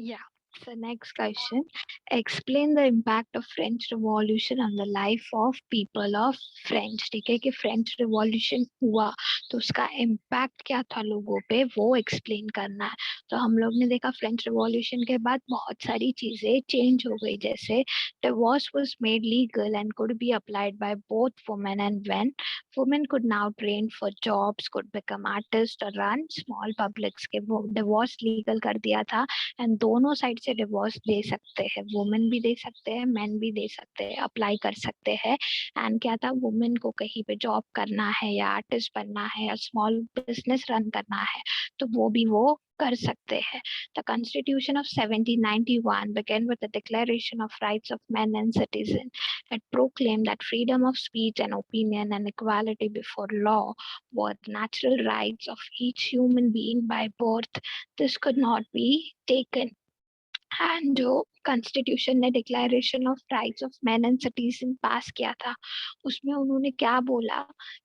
Yeah. So next question, explain the impact of French Revolution on the life of people of French. ठीक है कि French revolution हुआ तो उसका impact क्या था लोगों पे, वो एक्सप्लेन करना है। तो हम लोग ने देखा फ्रेंच रिवॉल्यूशन के बाद बहुत सारी चीजें चेंज हो गई, जैसे divorce was made legal and could be applied by both women and men. Women could now train for jobs, could become artists or run small publics के वो divorce legal कर दिया था एंड दोनों साइड से डिवोर्स दे सकते हैं, women भी दे सकते हैं, मेन भी दे सकते हैं, अप्लाई कर सकते हैं। एंड क्या था, वुमेन को कहीं पे जॉब करना है या आर्टिस्ट बनना है या स्मॉल बिजनेस रन करना है तो वो कर सकते हैं। The Constitution of 1791 began with the Declaration of Rights of Men and Citizens. It proclaimed that freedom of speech and opinion and equality before law were natural rights of each human being by birth. This could not be taken. And जो constitution ने declaration of rights of man and citizen pass किया था उसमें उन्होंने क्या बोला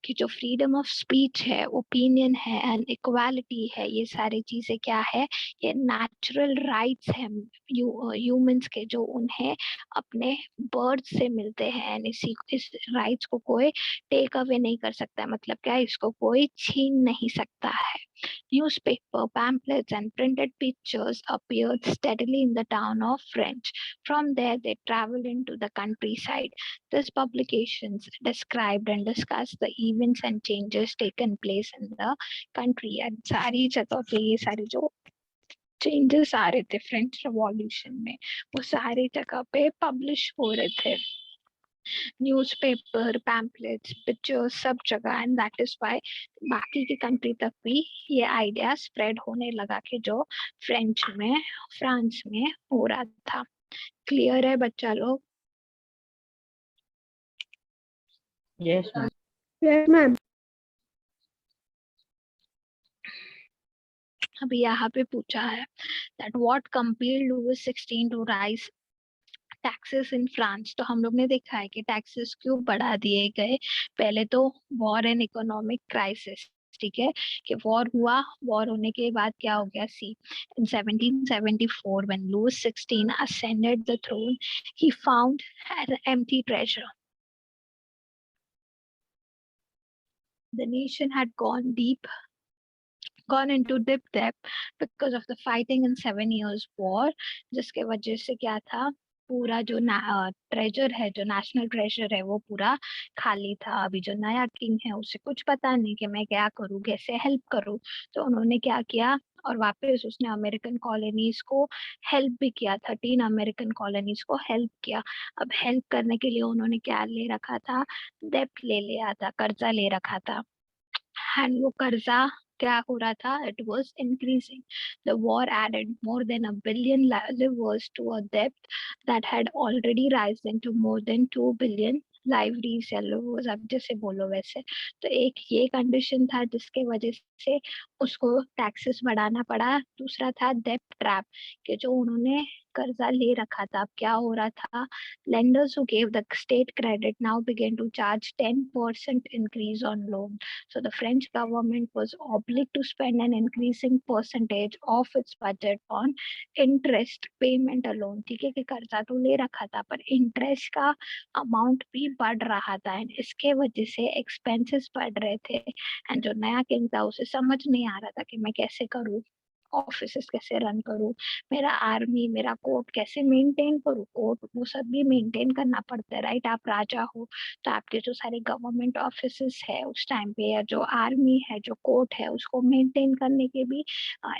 कि जो फ्रीडम ऑफ स्पीच है, ओपिनियन है एंड इक्वालिटी है, ये सारी चीजें क्या है, ये नेचुरल राइट्स हैं ह्यूमंस के, जो उन्हें अपने बर्थ से मिलते हैं। इस राइट्स को कोई टेक अवे नहीं कर सकता, मतलब क्या, इसको कोई छीन नहीं सकता है। Newspaper, pamphlets, and printed pictures appeared steadily in the town of French. From there, they traveled into the countryside. These publications described and discussed the events and changes taken place in the country. And सारी जगह पे ये सारे जो changes आ रहे थे French revolution में, वो सारी जगह पे पब्लिश हो रहे थे, न्यूज़पेपर, पैम्पलेट्स, पिक्चर्स, सब जगह। एंड दैट इज व्हाई बाकी की कंट्री तक भी ये आइडिया स्प्रेड होने लगा कि जो फ्रेंच में, फ्रांस में हो रहा था। क्लियर है बच्चा लोग? Yes ma'am. Yes, ma'am. अभी यहाँ पे पूछा है that what compelled Louis XVI to rise taxes in France. तो हम लोग ने देखा है कि टैक्सेस क्यों बढ़ा दिए गए। पहले तो वॉर एंड इकोनॉमिक क्राइसिस, ठीक है, कि वॉर हुआ, वॉर होने के बाद क्या हो गया, सी इन 1774 when Louis XVI ascended the throne he found an empty treasure. The nation had gone into deep debt because of the fighting in 7 years war, जिसके वजह से क्या था, पूरा जो ट्रेजर है, जो नेशनल ट्रेजर है, वो पूरा खाली था। अभी जो नया किंग है उसे कुछ पता नहीं कि मैं क्या करूं, कैसे हेल्प करूं, तो उन्होंने क्या किया, और वापस उसने अमेरिकन कॉलोनीज को हेल्प भी किया, 13 अमेरिकन कॉलोनीज को हेल्प किया। अब हेल्प करने के लिए उन्होंने क्या ले रखा था, डेब्ट ले लिया था, कर्जा ले रखा था। एंड वो कर्जा क्या हो रहा था, it was increasing. The war added more than 1 billion livres to a debt that had already risen to more than 2 billion livres या livres, अब जैसे बोलो वैसे। तो एक ये कंडीशन था जिसके वजह से उसको टैक्सेस बढ़ाना पड़ा। दूसरा था डेब्ट ट्रैप, कि जो उन्होंने कर्जा ले रखा था, अब क्या हो रहा था, lenders who gave the state credit now began to charge 10% increase on loan. So the French government was obliged to spend an increasing percentage of its budget on interest payment alone. ठीक है, कि कर्जा तो ले रखा था पर interest का अमाउंट भी बढ़ रहा था, एंड इसके वजह से एक्सपेंसेस बढ़ रहे थे। एंड जो नया किंग था उसे समझ नहीं आ रहा था कि मैं कैसे करूँ, ऑफिस कैसे रन करूँ, मेरा आर्मी, मेरा कोर्ट कैसे मेंटेन करूँ। कोर्ट वो सब भी मेंटेन करना पड़ता है, राइट? आप राजा हो तो आपके जो सारे गवर्नमेंट ऑफिसेस है उस टाइम पे, या जो आर्मी है, जो कोर्ट है, उसको मेंटेन करने के भी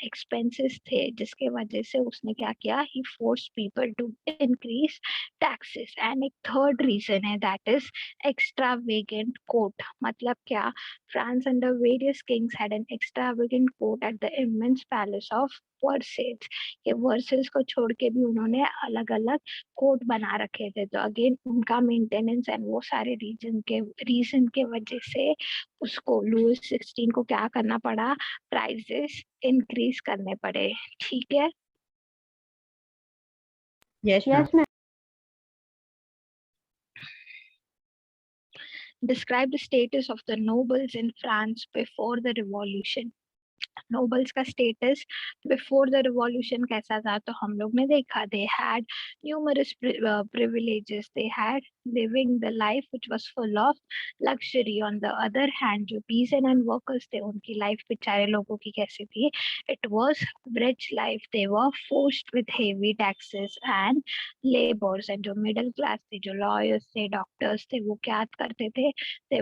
एक्सपेंसेस थे, जिसके वजह से उसने क्या किया, he force people to increase taxes. And एक थर्ड रीजन है, दैट इज extravagant court. मतलब क्या, France under various kings had an extravagant court at the immense palace of Versailles. ये वर्सेल्स को छोड़ के भी उन्होंने अलग अलग कोर्ट बना रखे थे। तो अगेन उनका मेंटेनेंस एंड वो सारे रीजन के वजह से उसको लुइस 16 को क्या करना पड़ा, प्राइजेस इंक्रीज करने पड़े। ठीक है? Yes Yes, ma'am. Describe the status of the nobles in France before the revolution. Nobles का स्टेटस बिफोर द रिवॉल्यूशन कैसा था, तो हम लोग ने देखा they had numerous privileges, they had living the life which was full of luxury. On the other hand, जो peasant and workers थे उनकी लाइफ बेचारे लोगों की कैसी थी, it was rich life, they were forced with heavy taxes and labors. and जो middle class थे, जो लॉयर्स थे, डॉक्टर्स थे, वो क्या करते थे, they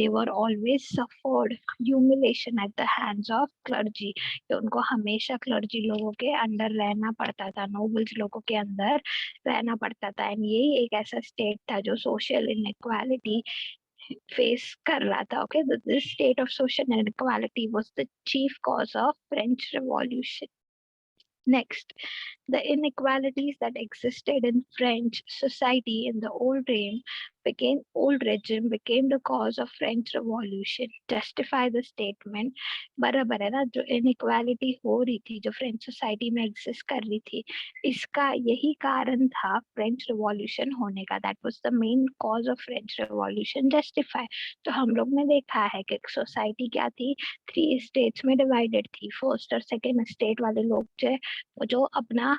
were always suffered humiliation at the hands of clergy, कि उनको हमेशा क्लर्जी लोगों के अंडर रहना पड़ता था, नोबल्स लोगों के अंदर रहना पड़ता था। एंड यही एक ऐसा स्टेट था जो सोशल इनइक्वालिटी फेस कर रहा था। Okay, this state of social inequality was the chief cause of French revolution. Next, the inequalities that existed in French society in the old regime became the cause of French Revolution. Justify the statement, बराबर है ना, जो inequality हो रही थी, जो French society में exist कर रही थी, इसका यही कारण था French Revolution होने का. That was the main cause of French Revolution. Justify. तो हम लोग ने देखा है कि society क्या थी, 3 states में divided थी. फर्स्ट और सेकेंड स्टेट वाले लोग जो अपना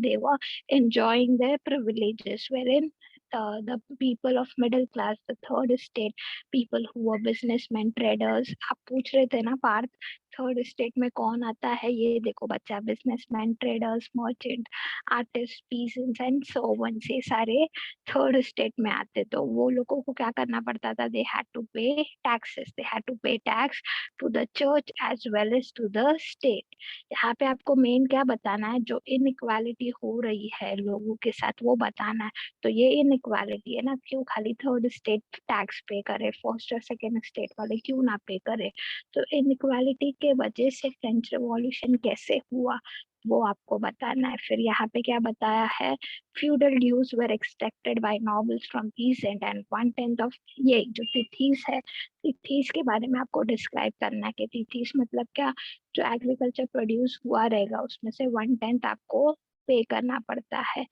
they were enjoying their privileges, wherein the people of middle class, the third state, people who were businessmen, traders. आप पूछ रहे थे ना पार्थ, थर्ड स्टेट में कौन आता है, ये देखो बच्चा, businessman, traders, merchant, artist, peasants and servants, ये सारे थर्ड स्टेट में आते। तो वो लोगों को क्या करना पड़ता था, they had to pay taxes, they had to pay tax to the church as well as to the state. यहाँ पे आपको मेन क्या बताना है, जो इनइक्वालिटी हो रही है लोगों के साथ वो बताना है। तो ये इनइक्वालिटी है ना, क्यों खाली थर्ड स्टेट टैक्स पे करे, फर्स्ट और सेकेंड स्टेट वाले क्यों ना पे करे। तो इनइक्वालिटी के वजह से फ्रेंच रिवॉल्यूशन कैसे हुआ वो आपको बताना है। फिर यहाँ पे क्या बताया है, feudal dues were extracted by nobles from peasant and 1/10 of, ये जो तिथीस है, तिथीस के बारे में आपको डिस्क्राइब करना है कि तिथीस मतलब क्या, जो एग्रीकल्चर प्रोड्यूस हुआ रहेगा उसमें से 1/10 आपको पे करना पड़ता है।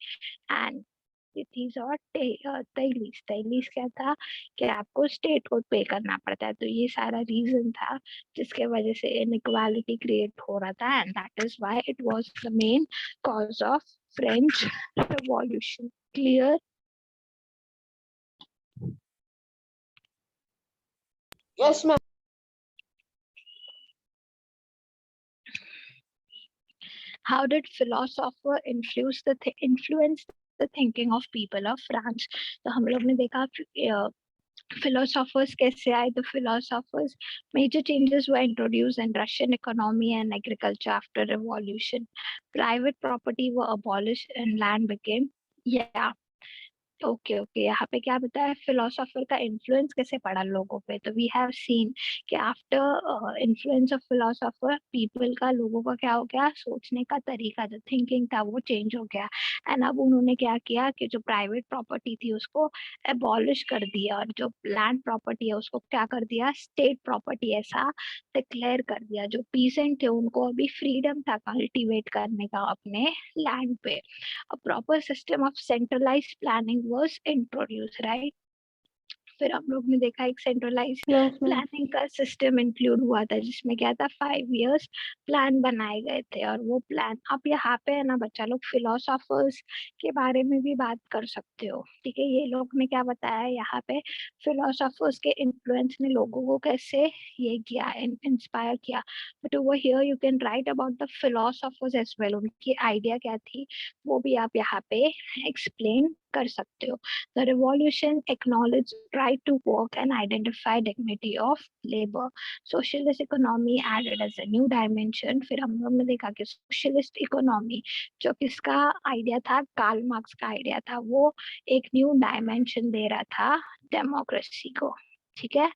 एंड तिथीस और तैलीस, तैलीस क्या था कि आपको स्टेट को पे करना पड़ता है। तो ये सारा रीजन था जिसके वजह से इनइक्वालिटी क्रिएट हो रहा था, and that is why it was the main cause of French revolution. Clear? Yes, ma'am. How did philosopher influence the thinking of people of France? तो हम लोग ने देखा philosophers कैसे आए, the philosophers, major changes were introduced in Russian economy and agriculture after revolution. Private property were abolished and land became, yeah, okay okay, यहाँ पे क्या बताया, फिलोसोफर का इन्फ्लुएंस कैसे पड़ा लोगों पे। तो वी हैव सीन कि after influence of philosopher, people का, लोगों का क्या हो गया, सोचने का तरीका, जो थिंकिंग था वो चेंज हो गया। एंड अब उन्होंने क्या किया कि जो प्राइवेट प्रॉपर्टी थी उसको एबॉलिश कर दिया, और जो लैंड प्रॉपर्टी है उसको क्या कर दिया, स्टेट प्रॉपर्टी ऐसा डिक्लेयर कर दिया। जो पीसेंट थे उनको अभी फ्रीडम था कल्टीवेट करने का अपने लैंड पे। A proper system of centralized planning was introduced, right? फिर हम लोग ने देखा एक सेंट्रलाइज Yes, ma'am. प्लानिंग का सिस्टम इंक्लूड हुआ था, जिसमें क्या था, 5 years प्लान बनाए गए थे। और वो प्लान, अब यहाँ पे है ना बच्चा लोग, फिलोसोफर्स के बारे में भी बात कर सकते हो, ठीक है। ये लोग ने क्या बताया यहाँ पे, फिलोसोफर्स के इन्फ्लुएंस ने लोगों को कैसे ये किया, इंस्पायर किया। But over here you can write about the philosophers as well, उनकी आइडिया क्या थी वो भी आप यहाँ पे एक्सप्लेन कर सकते हो। The revolution acknowledged right to work and identified dignity of labor. Socialist economy added as a new dimension. फिर हम लोग ने देखा कि socialist economy, जो किसका आइडिया था, कार्ल मार्क्स का आइडिया था, वो एक न्यू डायमेंशन दे रहा था डेमोक्रेसी को, ठीक है।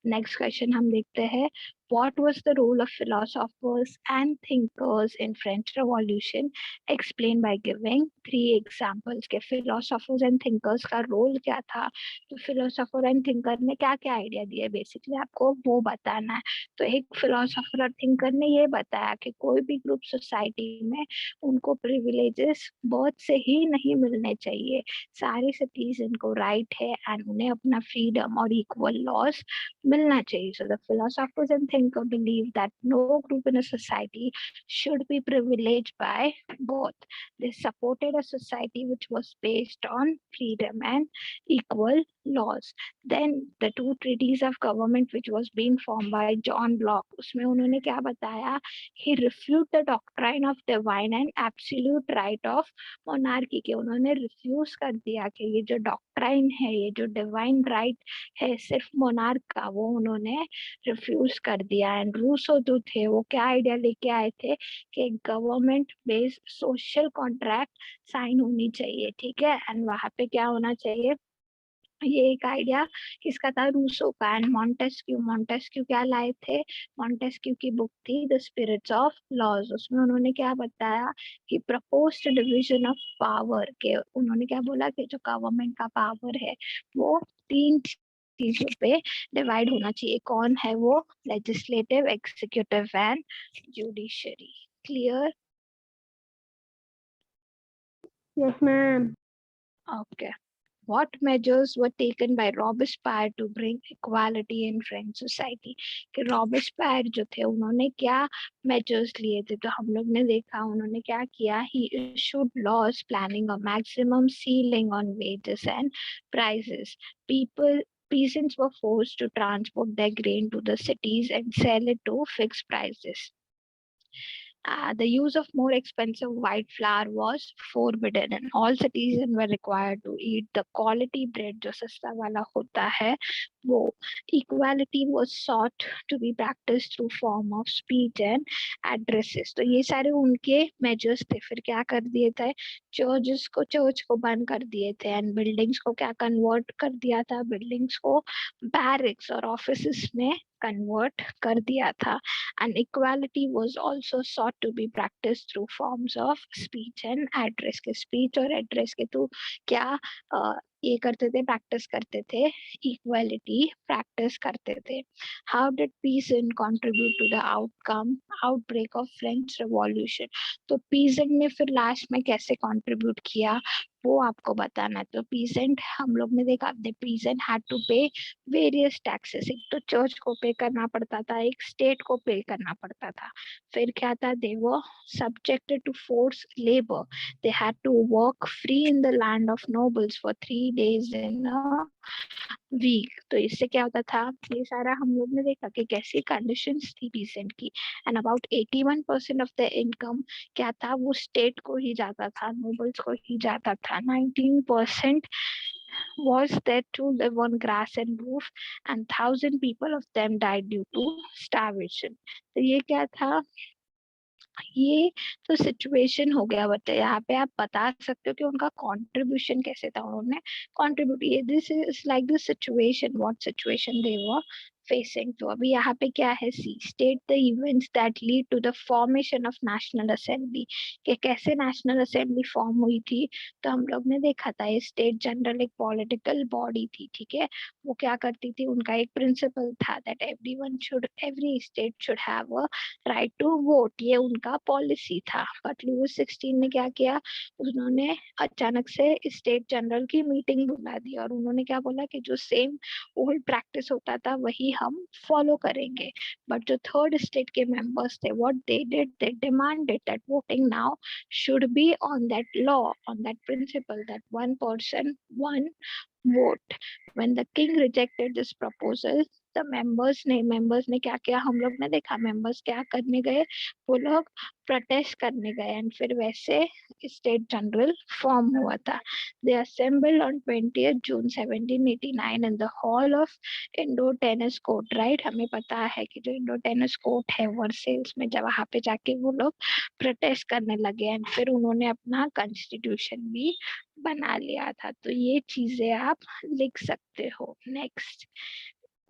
नेक्स्ट क्वेश्चन हम देखते हैं, what was the role of philosophers and thinkers in French Revolution? Explain by giving 3 examples के philosophers and thinkers का रोल क्या था। तो philosopher and thinker ने क्या क्या आइडिया दिए, बेसिकली आपको वो बताना है। तो एक philosopher और thinker ने ये बताया कि कोई भी ग्रुप सोसाइटी में उनको प्रिविलेजेस बर्थ से ही नहीं मिलने चाहिए, सारे सिटीजन को राइट है एंड उन्हें अपना फ्रीडम और इक्वल लॉस मिलना चाहिए। So the philosophers and thinker believed that no group in a society should be privileged by both. They supported a society which was based on freedom and equal laws. Then the two treaties of government which was being formed by John Locke, उसमें उन्होंने क्या बताया? He refuted the doctrine of divine and absolute right of monarchy के उन्होंने refuse कर दिया कि ये जो डॉक्ट्राइन है, ये जो डिवाइन राइट है सिर्फ मोनार्क का, वो उन्होंने रिफ्यूज कर दिया. एंड रूसो जो थे वो क्या आइडिया लेके आए थे कि government based social contract sign होनी चाहिए, ठीक है. एंड वहां पे क्या होना चाहिए, ये एक आइडिया किसका था? रूसो का. एंड मॉन्टेस्क्यू क्या लाए थे? मॉन्टेस्क्यू की बुक थी द स्पिरिट्स ऑफ लॉज. उसमें उन्होंने क्या बताया कि प्रपोज्ड डिवीजन ऑफ पावर के, उन्होंने क्या बोला कि जो गवर्नमेंट का पावर है वो 3 चीजों पे डिवाइड होना चाहिए. कौन है वो? Legislative, executive and judiciary. Clear? Yes, ma'am. Okay. What measures were taken by Robespierre to bring equality in French society? कि रॉबेस्पायर जो थे उन्होंने क्या measures लिए थे? तो हम लोग ने देखा उन्होंने क्या किया. He issued laws planning a maximum ceiling on wages and prices. Peasants were forced to transport their grain to the cities and sell it to fixed prices. The use of more expensive white flour was forbidden and all citizens were required to eat the quality bread जो सस्ता वाला होता है वो. Equality was sought to be practiced through form of speech and addresses. तो ये सारे उनके measures थे. फिर क्या कर दिए थे? चर्च को बंद कर दिए थे एंड बिल्डिंग्स को क्या कन्वर्ट कर दिया था? बिल्डिंग्स को बैरिक्स और ऑफिसेस में कन्वर्ट कर दिया था. And equality was also sought to be practiced through forms of speech and address. के speech और address के तो क्या ये करते थे, practice करते थे, equality practice करते थे. How did peasant contribute to the outbreak of French Revolution? तो peasant ने फिर last में कैसे contribute किया वो आपको बताना है. तो peasant हम लोग ने देखा, the peasant had to pay various taxes. एक तो चर्च को पे करना पड़ता था, एक स्टेट को पे करना पड़ता था. फिर क्या था? They were subjected to force labour. They had to work free in the land of nobles for 3 days in a week. तो इससे क्या होता था? ये सारा हम लोग ने देखा कि कैसी कंडीशंस थी पीसेंट की. And about 81% of the income क्या था? वो स्टेट को ही जाता था, नोबल्स को ही जाता था. 19% was there to live on grass and roof and 1,000 people of them died due to starvation. तो ये क्या था? ये तो सिचुएशन हो गया. बता यहाँ पे आप बता सकते हो कि उनका कंट्रीब्यूशन कैसे था. उन्होंने कंट्रीब्यूट, ये this is like the situation, what situation they were facing. तो अभी यहाँ पे क्या है? See state the events that lead to the formation of National Assembly. कि कैसे नेशनल असेंबली फॉर्म हुई थी? तो हम लोग ने देखा था ये स्टेट जनरल एक पॉलिटिकल बॉडी थी, ठीक है. वो क्या करती थी? उनका एक प्रिंसिपल था that every state should have a right to vote. ये उनका पॉलिसी था. बट लुईस 16 ने क्या किया? उन्होंने अचानक से स्टेट जनरल की मीटिंग बुला दी और उन्होंने क्या बोला कि जो सेम ओल्ड प्रैक्टिस होता था वही हम फॉलो करेंगे. बट जो थर्ड स्टेट के मेंबर्स थे, what they did, they demanded that voting now should be on that law, on that principle that one person, one vote. When the king rejected this proposal, the members ने क्या किया? हम लोग ने देखा members क्या करने गए? वो लोग प्रोटेस्ट करने गए एंड फिर वैसे स्टेट जनरल फॉर्म हुआ था. They assembled on 20th June 1789 in the hall of indoor tennis court. Right, हमें पता है कि जो इंडोर टेनिस कोर्ट है वर्सेल्स में, जब वहां पे जाके वो लोग प्रोटेस्ट करने लगे एंड फिर उन्होंने अपना कॉन्स्टिट्यूशन भी बना लिया था. तो ये चीजें आप लिख सकते हो. Next,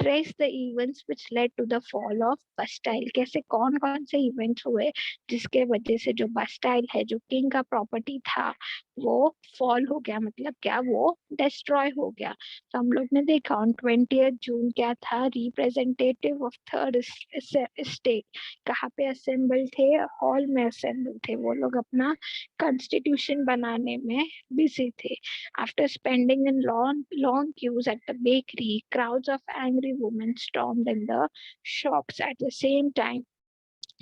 trace the events which led to the fall of Bastille. कैसे कौन कौन से इवेंट्स हुए जिसके वजह से जो बस्टाइल है, जो किंग का प्रॉपर्टी था, वो फॉल हो गया, मतलब क्या, वो डिस्ट्रॉय हो गया। तो हम लोग ने देखा ऑन 20 जून क्या था, रिप्रेजेंटेटिव ऑफ थर्ड स्टेट कहाँ पे असेंबल थे, हॉल में असेंबल थे। वो लोग अपना कॉन्स्टिट्यूशन बनाने में बिजी थे। After spending in long queues at the bakery, crowds of angry women stormed in the shops at the same time.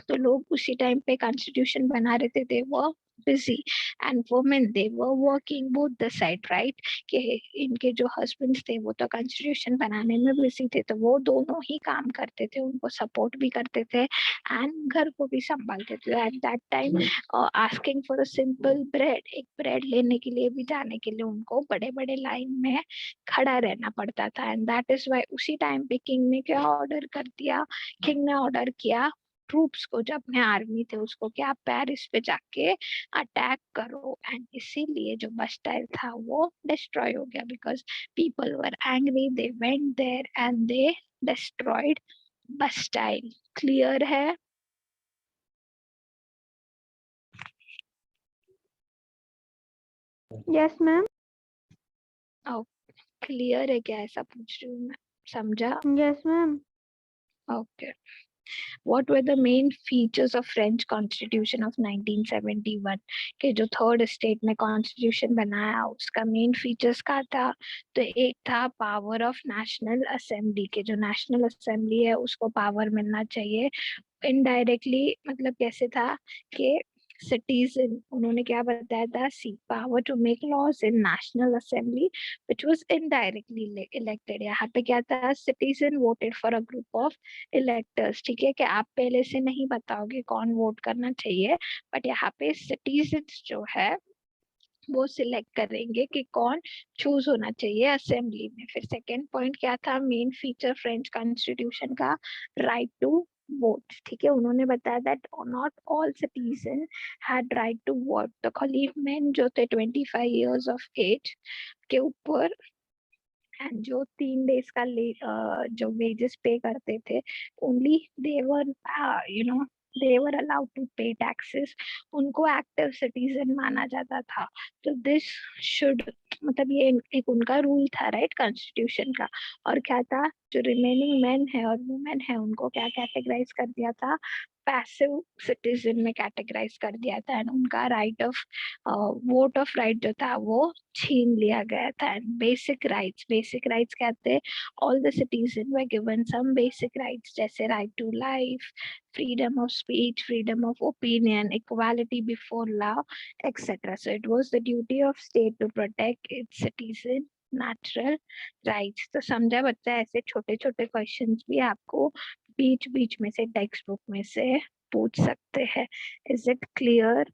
तो लोग उसी टाइम पे कॉन्स्टिट्यूशन बना रहे थे, they were busy, and women they were working both the side, right, कि इनके जो हस्बैंड्स थे वो तो कॉन्स्टिट्यूशन बनाने में बिजी थे, तो वो दोनों ही काम करते थे, उनको सपोर्ट भी करते थे एंड घर को भी संभालते थे। At that time asking for a simple bread, एक ब्रेड लेने के लिए भी जाने के लिए उनको बड़े बड़े लाइन में खड़ा रहना पड़ता था। एंड दैट इज वाई उसी टाइम पे किंग ने क्या ऑर्डर कर दिया, किंग ने ऑर्डर किया ट्रूप्स को, जो अपने आर्मी थे उसको, कि आप पेरिस पे जाके अटैक करो। एंड इसीलिए जो बस्टाइल था वो डिस्ट्रॉय हो गया, because people were angry, they went there and they destroyed Bastille. Clear है? Yes, ma'am. ओ, क्लियर है क्या, ऐसा पूछ रही हूँ मैं, समझा? Yes, ma'am. Okay. What were the main features of French Constitution of 1971? के जो थर्ड स्टेट में कॉन्स्टिट्यूशन बनाया उसका मेन फीचर्स क्या था? तो एक था पावर ऑफ नेशनल असेंबली, के जो नेशनल असेंबली है उसको पावर मिलना चाहिए इनडायरेक्टली। मतलब कैसे था कि सिटीजन, उन्होंने क्या बताया था, see power to make laws in National Assembly which was indirectly elected. यहाँ पे क्या था, citizen voted for a group of electors. ठीक है, कि आप पहले से नहीं बताओगे कौन वोट करना चाहिए, बट यहाँ पे सिटीजन्स जो है वो सिलेक्ट करेंगे कि कौन चूज होना चाहिए असेंबली में। फिर सेकेंड पॉइंट क्या था, मेन फीचर फ्रेंच कॉन्स्टिट्यूशन का, राइट टू वोट। ठीक है, उन्होंने बताया that not all citizen had right to vote, तो खाली मेन जो थे 25 years ऑफ एज के ऊपर, एंड जो 3 days का जो वेजेस पे करते थे, only they were they were allowed to pay taxes, उनको एक्टिव सिटीजन माना जाता था। तो दिस शुड, मतलब ये एक उनका रूल था, राइट, कॉन्स्टिट्यूशन का। और क्या था, जो रिमेनिंग मैन है और वुमेन है उनको क्या कैटेगराइज कर दिया था, पैसिव सिटीजन में कैटेगराइज कर दिया था, एंड उनका right of vote of right जो था वो छीन लिया गया था। एंड बेसिक राइट्स कहते हैं, all the citizen were given some basic rights, जैसे right to life, freedom of speech, freedom of opinion, equality before law, etcetera. So it was the duty of state to protect its citizen natural rights. तो समझा बच्चा, ऐसे छोटे छोटे questions भी आपको बीच बीच में से टेक्स्ट बुक में से पूछ सकते हैं। Is it clear?